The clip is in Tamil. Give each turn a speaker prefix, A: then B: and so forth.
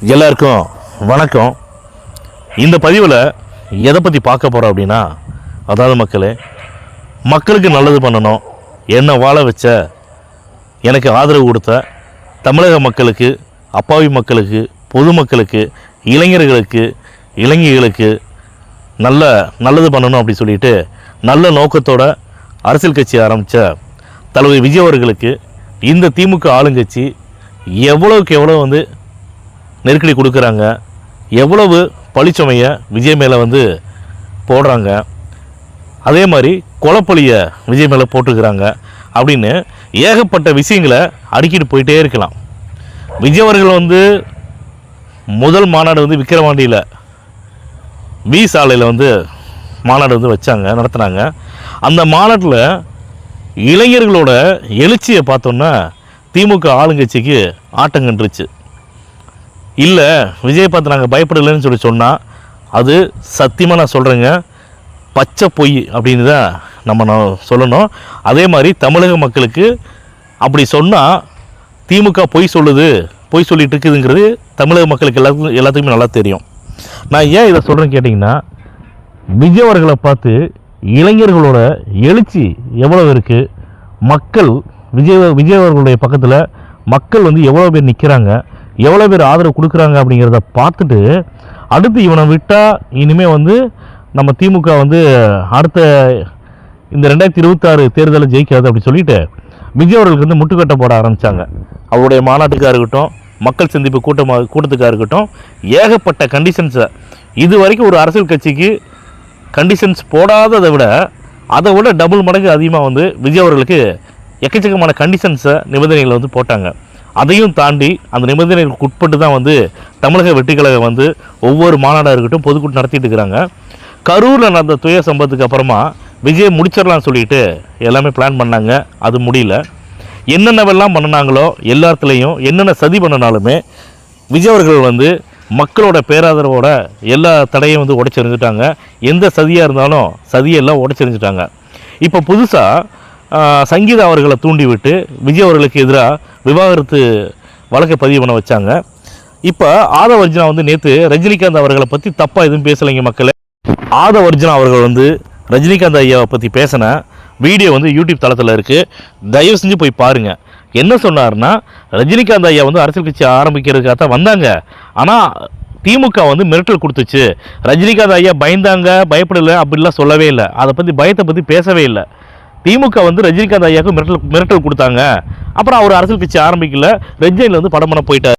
A: எல்லாருக்கும் வணக்கம். இந்த பதிவில் எதை பற்றி பார்க்க போகிறோம் அப்படின்னா, அதாவது மக்களுக்கு நல்லது பண்ணணும், என்னை வாழ வச்ச, எனக்கு ஆதரவு கொடுத்த தமிழக மக்களுக்கு, அப்பாவி மக்களுக்கு, பொதுமக்களுக்கு, இளைஞர்களுக்கு, இளைஞர்களுக்கு நல்லது பண்ணணும் அப்படி சொல்லிட்டு நல்ல நோக்கத்தோட அரசியல் கட்சி ஆரம்பித்த தலைவர் விஜய் அவர்களுக்கு இந்த திமுக ஆளுங்கட்சி எவ்வளோக்கு எவ்வளோ நெருக்கடி கொடுக்குறாங்க, எவ்வளவு பழிச்சுமையை விஜய் மேலே போடுறாங்க, அதே மாதிரி கொலைப்பழியை விஜய் மேலே போட்டுக்கிறாங்க அப்படின்னு ஏகப்பட்ட விஷயங்களை அடுக்கிட்டு போயிட்டே இருக்கலாம். விஜய் அவர்கள் முதல் மாநாடு விக்கிரவாண்டியில் பி சாலையில் மாநாடு வச்சாங்க, நடத்துனாங்க. அந்த மாநாட்டில் இளைஞர்களோட எழுச்சியை பார்த்தோன்னா திமுக ஆளுங்கட்சிக்கு ஆட்டங்கன்றுச்சு. இல்லை, விஜய் பார்த்து நாங்கள் பயப்படலைன்னு சொன்னால் அது சத்தியமாக நான் சொல்கிறேங்க, பச்சை பொய் அப்படின்னு தான் நம்ம சொல்லணும். அதே மாதிரி தமிழக மக்களுக்கு அப்படி சொன்னால் திமுக பொய் சொல்லிட்டு இருக்குதுங்கிறது தமிழக மக்களுக்கு எல்லாத்துக்குமே நல்லா தெரியும். நான் ஏன் இதை சொல்கிறேன்னு கேட்டிங்கன்னா, விஜய் அவர்களை பார்த்து இளைஞர்களோட எழுச்சி எவ்வளோ இருக்குது, மக்கள் விஜய் அவர்களுடைய பக்கத்தில் மக்கள் எவ்வளோ பேர் நிற்கிறாங்க, எவ்வளோ பேர் ஆதரவு கொடுக்குறாங்க அப்படிங்கிறத பார்த்துட்டு அடுத்து இவனை விட்டால் இனிமேல் நம்ம திமுக அடுத்த இந்த 2026 தேர்தலில் ஜெயிக்காது அப்படி சொல்லிட்டு விஜய் அவர்களுக்கு முட்டுக்கட்டை போட ஆரம்பித்தாங்க. அவருடைய மாநாட்டுக்காக இருக்கட்டும், மக்கள் சந்திப்பு கூட்டத்துக்காக இருக்கட்டும், ஏகப்பட்ட கண்டிஷன்ஸை இது வரைக்கும் ஒரு அரசியல் கட்சிக்கு கண்டிஷன்ஸ் போடாததை விட அதை விட டபுள் மடங்கு அதிகமாக விஜய் அவர்களுக்கு எக்கச்சக்கமான கண்டிஷன்ஸை நிபந்தனைகளை போட்டாங்க. அதையும் தாண்டி அந்த நிபந்தனைகளுக்கு உட்பட்டு தான் தமிழக வெற்றிக்கழகம் ஒவ்வொரு மாநாடாக இருக்கட்டும் பொதுக்கூட்டம் நடத்திட்டு இருக்கிறாங்க. கரூரில் நடந்த துய சம்பவத்துக்கு அப்புறமா விஜய் முடிச்சிடலான்னு சொல்லிட்டு எல்லாமே பிளான் பண்ணாங்க. அது முடியல. என்னென்னவெல்லாம் பண்ணினாங்களோ எல்லாத்துலேயும் என்னென்ன சதி பண்ணினாலுமே விஜய் அவர்கள் மக்களோட பேராதரவோட எல்லா தடையும் உடைச்செறிஞ்சிட்டாங்க. எந்த சதியாக இருந்தாலும் சதியெல்லாம் உடைச்செறிஞ்சிட்டாங்க. இப்போ புதுசாக சங்கீதா அவர்களை தூண்டி விட்டு விஜய் அவர்களுக்கு எதிராக விவாகரத்து வழக்கை பதிவு பண்ண வச்சாங்க. இப்போ ஆதவர்ஜுனா நேற்று ரஜினிகாந்த் அவர்களை பற்றி தப்பாக எதுவும் பேசலைங்க மக்களே. ஆதவர்ஜுனா அவர்கள் ரஜினிகாந்த் ஐயாவை பற்றி பேசின வீடியோ யூடியூப் தளத்தில் இருக்குது, தயவு செஞ்சு போய் பாருங்கள். என்ன சொன்னார்னா, ரஜினிகாந்த் ஐயா அரசியல் கட்சி ஆரம்பிக்கிறதுக்காக தான் வந்தாங்க, ஆனால் திமுக மிரட்டல் கொடுத்துச்சு, ரஜினிகாந்த் ஐயா பயப்படலை அப்படிலாம் சொல்லவே இல்லை, அதை பற்றி பயத்தை பற்றி பேசவே இல்லை. திமுக ரஜினிகாந்த் ஐயாவுக்கு மிரட்டல் கொடுத்தாங்க, அப்புறம் அவர் அரசியல் கட்சி ஆரம்பிக்கல, ரஜினியில் படம் பண்ண போயிட்டார்.